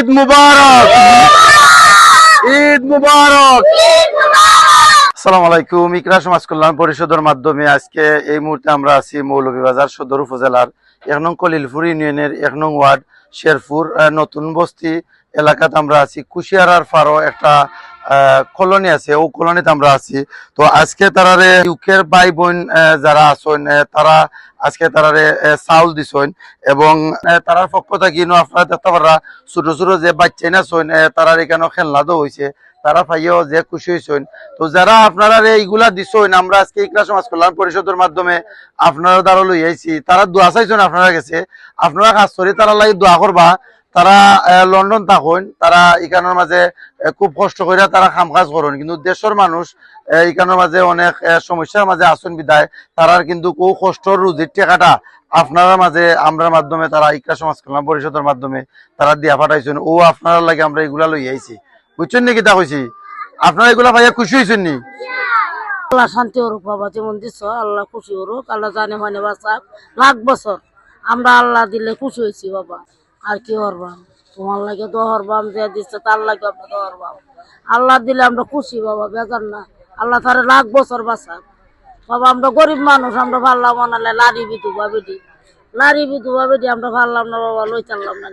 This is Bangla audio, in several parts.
ঈদ মুবারক, ঈদ মুবারক। আসসালামু আলাইকুম। ইকরা সমাজ কল্যাণ পরিষদের মাধ্যমে আজকে এই মুহূর্তে আমরা আছি মৌলভীবাজার সদর উপজেলার ১ নং কলিলপুর ইউনিয়নের ১ নং ওয়ার্ড শেরপুর নতুন বস্তি এলাকাতে আমরা আছি। কুশিয়ারার ফারো একটা কলোনি আছে, ও কলোনিতে আমরা আছি। তো আজকে তারারে ইউকের ভাই বোন যারা আছেন তারা আজকে তারারে চাউল দিছেন এবং তারার পক্ষ থেকে আপনারা দেখতে পারা ছোট ছোট যে বাচ্চা আছেন তারার এখানে খেলনা দেওয়া হয়েছে, তারা পাইও যে খুশি হয়েছেন। তো যারা আপনারা এইগুলা দিছেন আমরা আজকে ইকরা সমাজ কল্যাণ পরিষদের মাধ্যমে আপনারা দ্বারা লই আইছি, তারা দোয়া চাইছেন আপনারা গেছে, আপনারা কাজ করি তারা লাগে দোয়া করবা। তারা লন্ডন থাকুন, তারা এখানের মাঝে খুব কষ্ট করে তারা কাম কাজ করেন, কিন্তু দেশের মানুষ এখানের মাঝে অনেক সমস্যার মাঝে আসন বিদায় তারার কিন্তু খুব কষ্টর রুজির টাকাটা আপনারা মাঝে আমরা মাধ্যমে তারা ইকরা সমাজ কল্যাণ পরিষদের মাধ্যমে তারা দিয়া পাঠাইছেন। ও আপনারা লাগে আমরা এগুলা লই আইছি, বুঝছেন নাকি? তা কইছি আপনারা এগুলা ভাইয়া খুশি হয়েছেন নি? আল্লাহ শান্তি করুক বাবা, যেমন দিচ্ছ আল্লাহ খুশি করুক, আল্লাহ জানে মানে বাঁচাক লাখ বছর। আমরা আল্লাহ দিলে খুশি হয়েছি বাবা, আর কি করবাম, তোমার লাগে দোহরবাম, যে দিচ্ছে তার লাগে আমরা দোহরবাম। আল্লাহ দিলে আমরা খুশি বাবা, বেজার না। আল্লাহ তারা লাখ বছর বাঁচাক বাবা। আমরা গরিব মানুষ, আমরা ভাবলাম মনালে লারি বিধুবা বেটি, লারি বিধুবা বেটি আমরা ভাবলাম না বাবা, লই চাললাম না,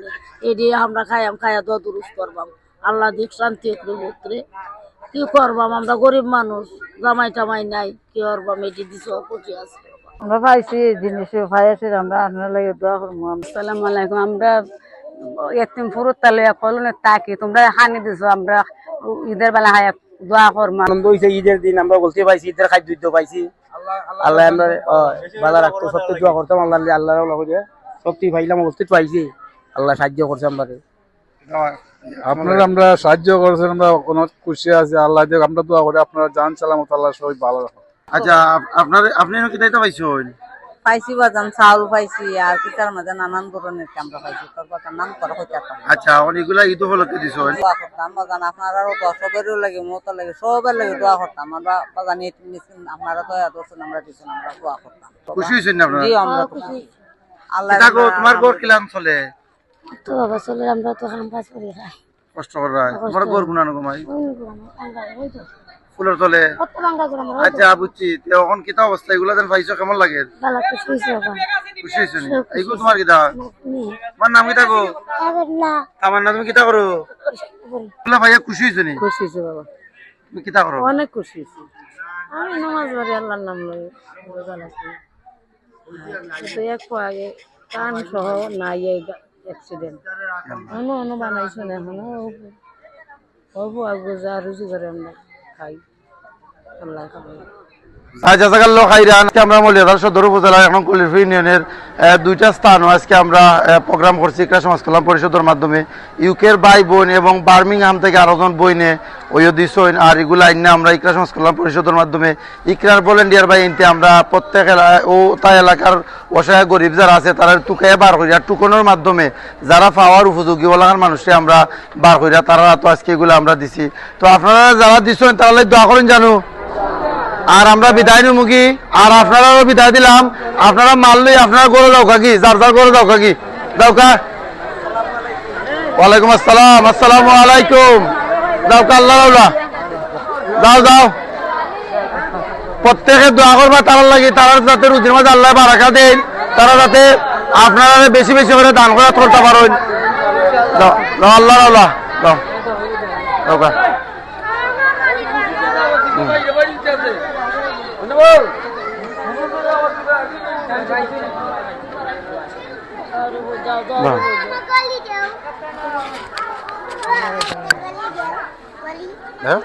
এটি আমরা খাইয়া দোয়া দুরুস করবাম। আল্লাহ দিক শান্তি পুত্রে, কি করবাম, আমরা গরিব মানুষ, জামাই টামাই নাই, কি করবাম, এটি দিছ খুশি আছে। আমরা পাইছি জিনিস পাইছি, আমরা আপনার লাগে দোয়া করবো। আসসালামু আলাইকুম। আমরা এতিম ফুরুত তালে কলনে তাকি তোমরা হানি দিছো, আমরা ঈদের বেলা হায়া দোয়া করবো। আনন্দ হইছে, ঈদের দিন আমরা বলতে পাইছি, ঈদের খাদ্য পাইছি। আল্লাহ আমরা বাজার রাখতে সত্যি দোয়া করতাম, আল্লাহ আল্লাহ সত্যি পাইলাম, বলতে পাইছি। আল্লাহ সাহায্য করছে আমাদের, আপনারা আমরা সাহায্য করেছেন, আমরা অনেক খুশি আছি। আল্লাহ আমরা দোয়া করি আপনারা জান সালামত আল্লাহ সবাই ভালো রাখো। আচ্ছা আপনি কি দায়িত্ব পাইছেন? পাইছি বাজান চাউল পাইছি, আর পিতার মাঝে নানান ধরনের আমরা পাইছি, তোর বাজার নাম করা হইতে। আচ্ছা অনেকগুলা ঈদ উপলক্ষে দিছেন। দোয়া করতাম বাজান, আপনারাও দোয়া সবেরও লাগে, মতো লাগে, সবের লাগে দোয়া করতাম। আমরা বাজান আপনারা তো দর্শন আমরা দিচ্ছেন, আমরা দোয়া করতাম। খুশি হয়েছেন না আপনারা? জি আমরা খুশি। আল্লাহ তোমার ঘর কিলাম চলে? তো বাবা চলে, আমরা তো কাম কাজ করি খাই, কষ্ট করা তোমার ঘর গুনানো কমাই ফুলের তলে। আচ্ছা বুঝছি। এখন কিতা অবস্থা এগুলা যেন পাইছো, কেমন লাগে? খুশি হয়েছো নি? এইগুলো তোমার কিতা? তোমার নাম কিতা গো? আমার না, তুমি কিতা করো? এগুলা ভাইয়া খুশি হয়েছো নি? খুশি হয়েছে বাবা। তুমি কিতা করো? অনেক খুশি হয়েছি। আমি নামাজ পড়ি, আল্লাহর নাম লই, রোজা রাখি। এক আগে কান সহ নাই অ্যাক্সিডেন্ট অন্য বানাইছো না, এখনো হবো আগে যা রুচি করে আমরা খাই। আল্লাহ খাবো। আমরা মৌলভীবাজার সদর উপজেলার ১ নং কলিলপুর ইউনিয়নের ২টা স্থান আজকে আমরা প্রোগ্রাম করছি ইকরা সমাজ কল্যাণ পরিষদের মাধ্যমে। ইউকের ভাই বোন এবং বার্মিংহাম থেকে আরো জন বইনে ওইও দিছেন, আর এগুলো আইনে আমরা ইকরা সমাজ কল্যাণ পরিষদের মাধ্যমে ইকরার ভলেন্টিয়ার বাই এনতে আমরা প্রত্যেক ও তাই এলাকার অসহায় গরিব যারা আছে তারা টুকাইয়া বার করিয়া টুকনের মাধ্যমে যারা পাওয়ার উপযোগী এলাকার মানুষকে আমরা বার করিয়া তারা তো আজকে এগুলো আমরা দিছি। তো আপনারা যারা দিছেন তাহলে দোয়া করেন জানো। আর আমরা বিদায় নিমুখী, আর আপনারাও বিদায় দিলাম। আপনারা মারলেই আপনারা গরু দাও কাকি, যার যার গরু দাও কাকি, দাও কা। ওয়ালাইকুম আসসালাম, আসসালামু আলাইকুম। দাও কা, আল্লাহ দাও দাও। প্রত্যেকে দোয়া করবা তারা লাগে, তারা যাতে রুজির মাঝে আল্লাহ বারাকা দেন, তারা যাতে আপনারা বেশি বেশি করে দান করে করতে পারেন। দাও দাও, আল্লাহ আল্লাহ দাও দাও কা। হ্যাঁ